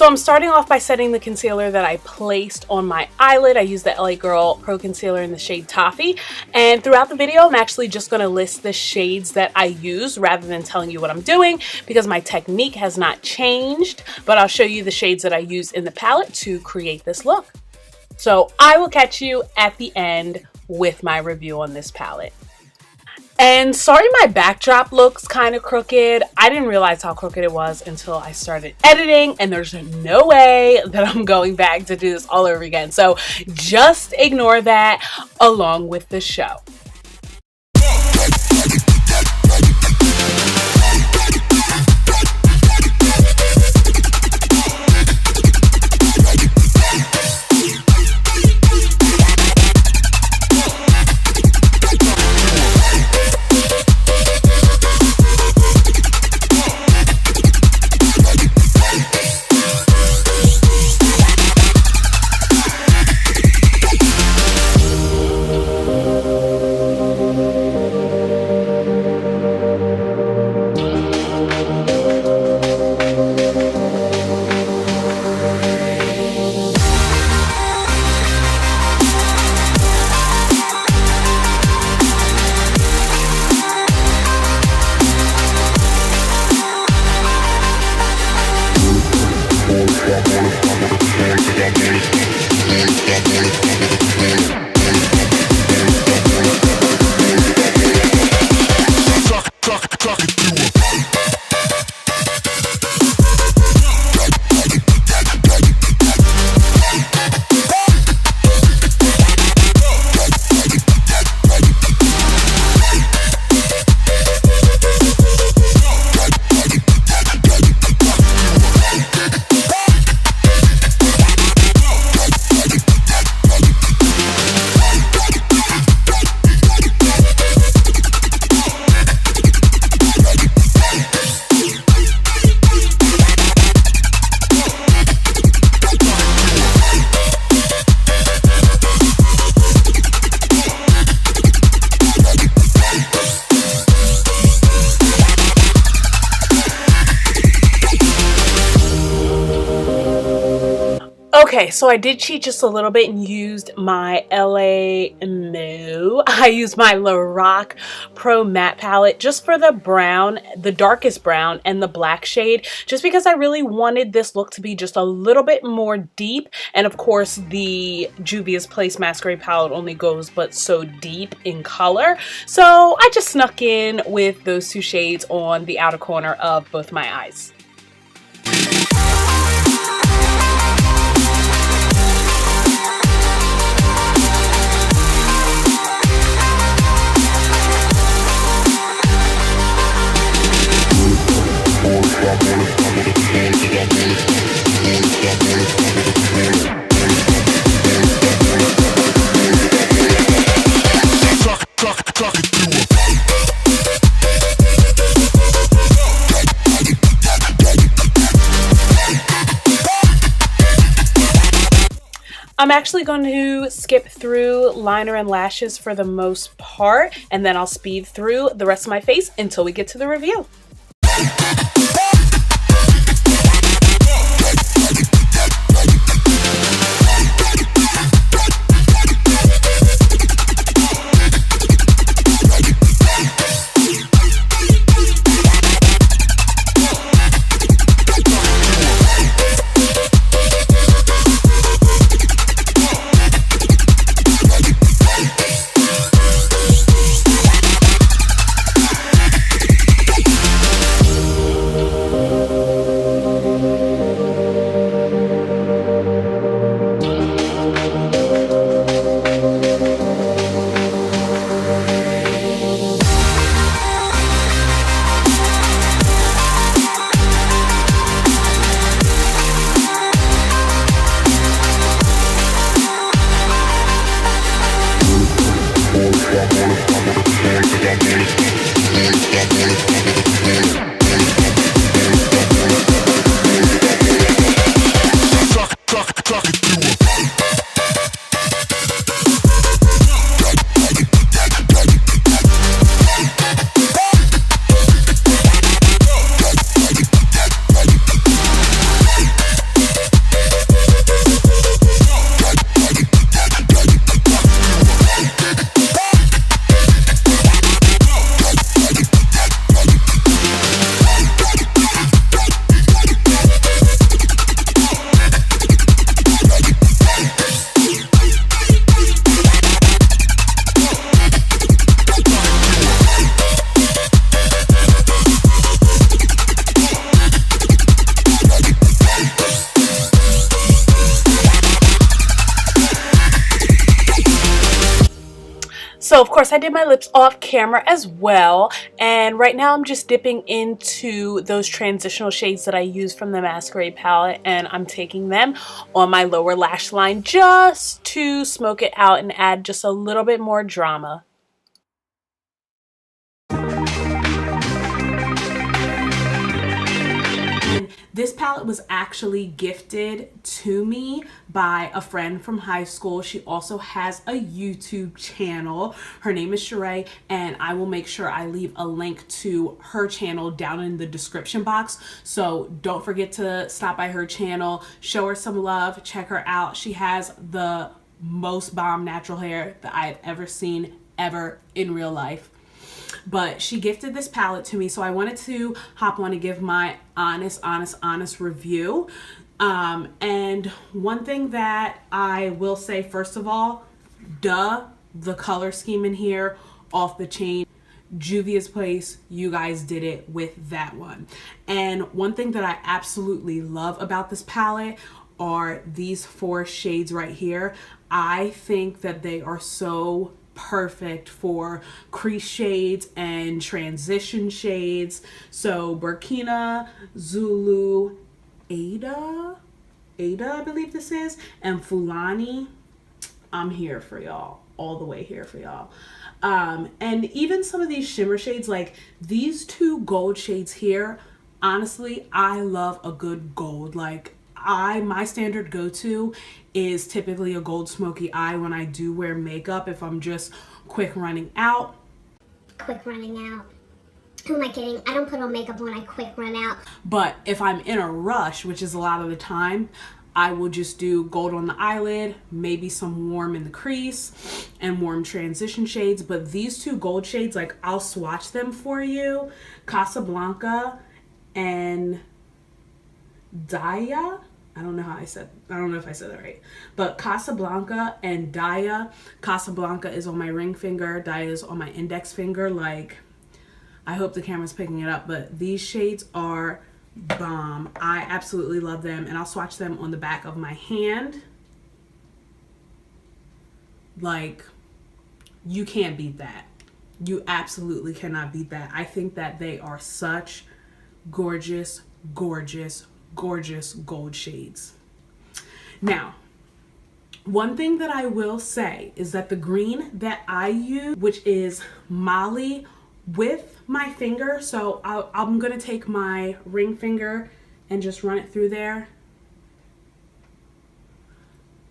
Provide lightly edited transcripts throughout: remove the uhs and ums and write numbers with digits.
So I'm starting off by setting the concealer that I placed on my eyelid. I used the LA Girl Pro Concealer in the shade Toffee. And throughout the video, I'm actually just going to list the shades that I use rather than telling you what I'm doing because my technique has not changed. But I'll show you the shades that I use in the palette to create this look. So I will catch you at the end with my review on this palette. And sorry my backdrop looks kind of crooked. I didn't realize how crooked it was until I started editing, and there's no way that I'm going back to do this all over again. So just ignore that along with the show. Okay, so I did cheat just a little bit and used my I used my Lorac Pro Matte Palette just for the brown, the darkest brown, and the black shade, just because I really wanted this look to be just a little bit more deep. And of course, the Juvia's Place Masquerade palette only goes but so deep in color. So I just snuck in with those two shades on the outer corner of both my eyes. I'm actually going to skip through liner and lashes for the most part, and then I'll speed through the rest of my face until we get to the review. So of course I did my lips off camera as well, and right now I'm just dipping into those transitional shades that I use from the Masquerade palette, and I'm taking them on my lower lash line just to smoke it out and add just a little bit more drama. This palette was actually gifted to me by a friend from high school. She also has a YouTube channel. Her name is Sheree, and I will make sure I leave a link to her channel down in the description box. So don't forget to stop by her channel, show her some love, check her out. She has the most bomb natural hair that I've ever seen ever in real life. But she gifted this palette to me, so I wanted to hop on and give my honest review. And one thing that I will say, first of all, the color scheme in here, off the chain. Juvia's Place, you guys did it with that one. And one thing that I absolutely love about this palette are these 4 shades right here. I think that they are so perfect for crease shades and transition shades. So Burkina, Zulu, Ada I believe this is, and Fulani. I'm here for y'all, all the way here for y'all. And even some of these shimmer shades, like these 2 gold shades here, honestly, I love a good gold. Like my standard go-to is typically a gold smoky eye when I do wear makeup, if I'm just quick running out. Who am I kidding? I don't put on makeup when I quick run out. But if I'm in a rush, which is a lot of the time, I will just do gold on the eyelid, maybe some warm in the crease, and warm transition shades. But these 2 gold shades, like, I'll swatch them for you. Casablanca and Daya. I don't know if I said that right. But Casablanca and Daya. Casablanca is on my ring finger. Daya is on my index finger. Like, I hope the camera's picking it up, but these shades are bomb. I absolutely love them, and I'll swatch them on the back of my hand. Like, you can't beat that. You absolutely cannot beat that. I think that they are such gorgeous, gorgeous, gorgeous gold shades. Now, one thing that I will say is that the green that I use, which is Molly, with my finger, so I'm gonna take my ring finger and just run it through there.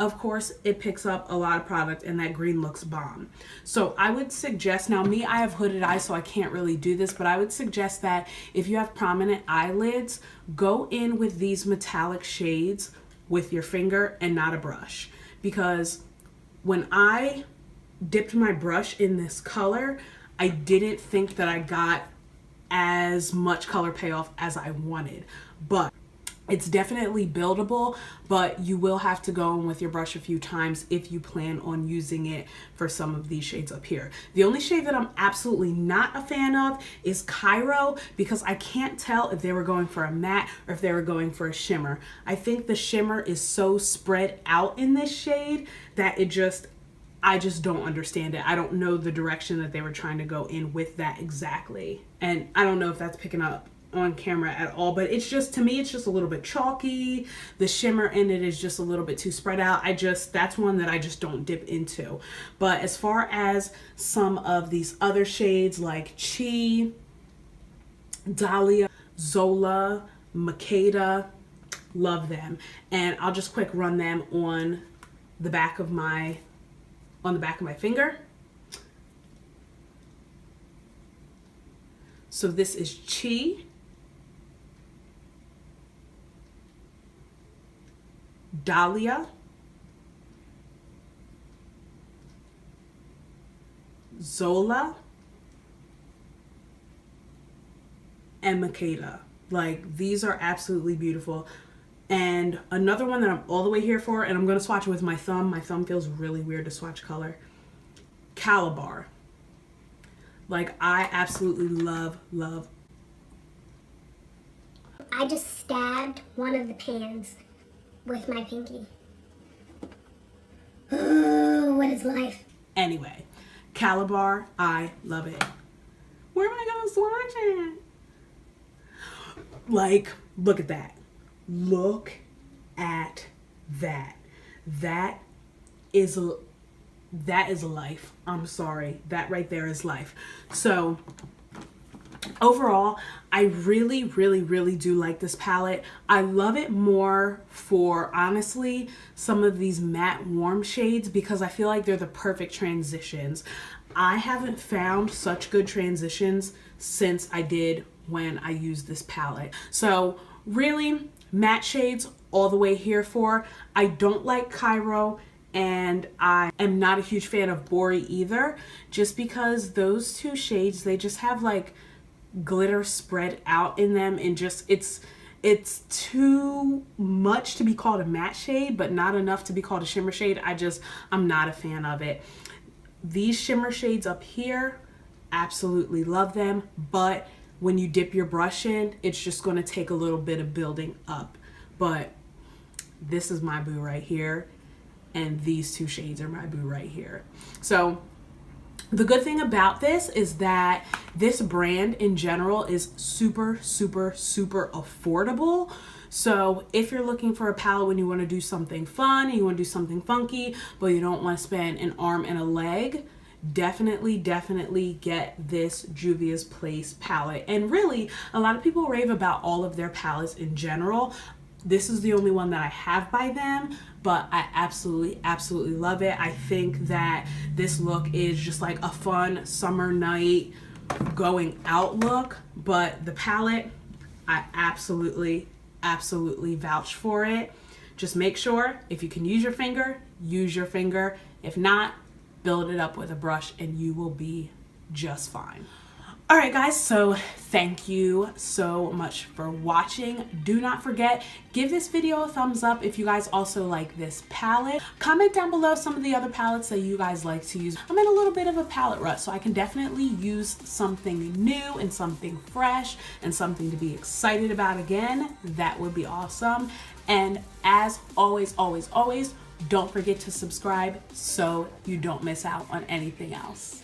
Of course, it picks up a lot of product, and that green looks bomb. So I would suggest, now me, I have hooded eyes, so I can't really do this, but I would suggest that if you have prominent eyelids, go in with these metallic shades with your finger and not a brush. Because when I dipped my brush in this color, I didn't think that I got as much color payoff as I wanted. But it's definitely buildable, but you will have to go in with your brush a few times if you plan on using it for some of these shades up here. The only shade that I'm absolutely not a fan of is Cairo, because I can't tell if they were going for a matte or if they were going for a shimmer. I think the shimmer is so spread out in this shade that I just don't understand it. I don't know the direction that they were trying to go in with that exactly. And I don't know if that's picking up on camera at all, but it's just, to me, it's just a little bit chalky. The shimmer in it is just a little bit too spread out. That's one that I just don't dip into. But as far as some of these other shades like Chi, Dahlia, Zola, Makeda, love them. And I'll just quick run them on the back of my finger. So this is Chi, Dahlia, Zola, and Makeda. Like, these are absolutely beautiful. And another one that I'm all the way here for, and I'm going to swatch it with my thumb. My thumb feels really weird to swatch color. Calabar. Like, I absolutely love. I just stabbed one of the pans with my pinky. Oh, what is life? Anyway, Calabar, I love it. Where am I gonna swatch it? Like, look at that. Look at that. That is life. I'm sorry. That right there is life. So overall, I really, really, really do like this palette. I love it more for, honestly, some of these matte warm shades because I feel like they're the perfect transitions. I haven't found such good transitions since I did when I used this palette. So really, matte shades all the way here for. I don't like Cairo, and I am not a huge fan of Bori either, just because those two shades, they just have like glitter spread out in them, and just it's too much to be called a matte shade, but not enough to be called a shimmer shade. I'm not a fan of it. These shimmer shades up here, absolutely love them, but when you dip your brush in, it's just going to take a little bit of building up. But this is my boo right here, and these two shades are my boo right here. So the good thing about this is that this brand in general is super, super, super affordable. So if you're looking for a palette when you want to do something fun, you want to do something funky, but you don't want to spend an arm and a leg, definitely get this Juvia's Place palette. And really, a lot of people rave about all of their palettes in general. This is the only one that I have by them, but I absolutely love it. I think that this look is just like a fun summer night going out look, but the palette, I absolutely vouch for it. Just make sure if you can use your finger, use your finger. If not, build it up with a brush and you will be just fine. All right, guys, so thank you so much for watching. Do not forget, give this video a thumbs up if you guys also like this palette. Comment down below some of the other palettes that you guys like to use. I'm in a little bit of a palette rut, so I can definitely use something new and something fresh and something to be excited about again. That would be awesome. And as always, don't forget to subscribe so you don't miss out on anything else.